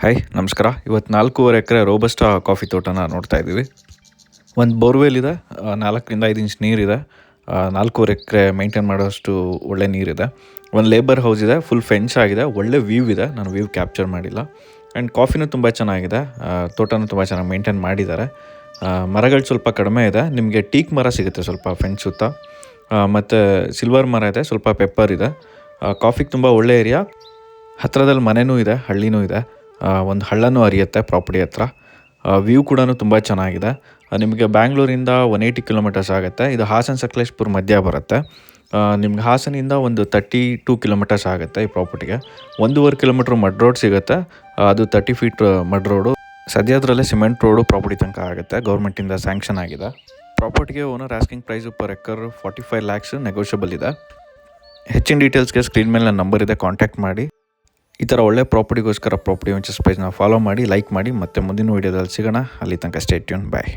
Hi ನಮಸ್ಕಾರ. ಇವತ್ತು 4.5 ಎಕರೆ robusta coffee ತೋಟನ ನೋಡ್ತಾ ಇದ್ದೀವಿ. ಒಂದು ಬೋರ್ವೆಲ್ ಇದೆ, 4ರಿಂದ 5 ಇಂಚ್ ನೀರಿದೆ, 4.5 ಎಕರೆ ಮೇಂಟೈನ್ ಮಾಡೋಷ್ಟು ಒಳ್ಳೆ ನೀರಿದೆ. ಒಂದು ಲೇಬರ್ ಹೌಸ್ ಇದೆ, ಫುಲ್ ಫೆನ್ಸ್ ಆಗಿದೆ, ಒಳ್ಳೆ ವ್ಯೂ ಇದೆ. ನಾನು ವ್ಯೂ ಕ್ಯಾಪ್ಚರ್ ಮಾಡಿಲ್ಲ. ಆ್ಯಂಡ್ ಕಾಫಿನೂ ತುಂಬ ಚೆನ್ನಾಗಿದೆ, ತೋಟನೂ ತುಂಬ ಚೆನ್ನಾಗಿ ಮೇಂಟೈನ್ ಮಾಡಿದ್ದಾರೆ. ಮರಗಳು ಸ್ವಲ್ಪ ಕಡಿಮೆ ಇದೆ, ನಿಮಗೆ ಟೀಕ್ ಮರ ಸಿಗುತ್ತೆ ಸ್ವಲ್ಪ ಫೆನ್ಸ್ ಸುತ್ತ, ಮತ್ತು ಸಿಲ್ವರ್ ಮರ ಇದೆ, ಸ್ವಲ್ಪ ಪೆಪ್ಪರ್ ಇದೆ. ಕಾಫಿಗೆ ತುಂಬ ಒಳ್ಳೆ ಏರಿಯಾ. ಹತ್ತಿರದಲ್ಲಿ ಮನೆಯೂ ಇದೆ, ಹಳ್ಳಿನೂ ಇದೆ, ಒಂದು ಹಳ್ಳನೂ ಹರಿಯುತ್ತೆ ಪ್ರಾಪರ್ಟಿ ಹತ್ರ. ವ್ಯೂ ಕೂಡ ತುಂಬ ಚೆನ್ನಾಗಿದೆ. ನಿಮಗೆ ಬ್ಯಾಂಗ್ಳೂರಿಂದ 180 ಕಿಲೋಮೀಟರ್ಸ್ ಆಗುತ್ತೆ. ಇದು ಹಾಸನ ಸಕಲೇಶ್ಪುರ ಮಧ್ಯ ಬರುತ್ತೆ. ನಿಮ್ಗೆ ಹಾಸನಿಂದ ಒಂದು 32 ಕಿಲೋಮೀಟರ್ಸ್ ಆಗುತ್ತೆ ಈ ಪ್ರಾಪರ್ಟಿಗೆ. 1.5 ಕಿಲೋಮೀಟ್ರ್ ಮಡ್ ರೋಡ್ ಸಿಗುತ್ತೆ, ಅದು 30 ಫೀಟ್ ಮಡ್ ರೋಡು. ಸದ್ಯದರಲ್ಲೇ ಸಿಮೆಂಟ್ ರೋಡು ಪ್ರಾಪರ್ಟಿ ತನಕ ಆಗುತ್ತೆ, ಗೌರ್ಮೆಂಟಿಂದ ಸ್ಯಾಂಕ್ಷನ್ ಆಗಿದೆ. ಪ್ರಾಪರ್ಟಿಗೆ owner asking price per acre 45 lakhs negotiable ಇದೆ. ಹೆಚ್ಚಿನ ಡೀಟೇಲ್ಸ್ಗೆ ಸ್ಕ್ರೀನ್ ಮೇಲೆ ನನ್ನ ನಂಬರ್ ಇದೆ, ಕಾಂಟ್ಯಾಕ್ಟ್ ಮಾಡಿ. ಈ ಥರ ಒಳ್ಳೆ ಪ್ರಾಪರ್ಟಿಗೋಸ್ಕರ ಪ್ರಾಪರ್ಟಿ ವೆಂಚರ್ಸ್ ಪೇಜ್ನ ಫಾಲೋ ಮಾಡಿ, ಲೈಕ್ ಮಾಡಿ. ಮತ್ತೆ ಮುಂದಿನ ವೀಡಿಯೋದಲ್ಲಿ ಸಿಗೋಣ. ಅಲ್ಲಿ ತನಕ ಸ್ಟೇ ಟ್ಯೂನ್. ಬಾಯ್.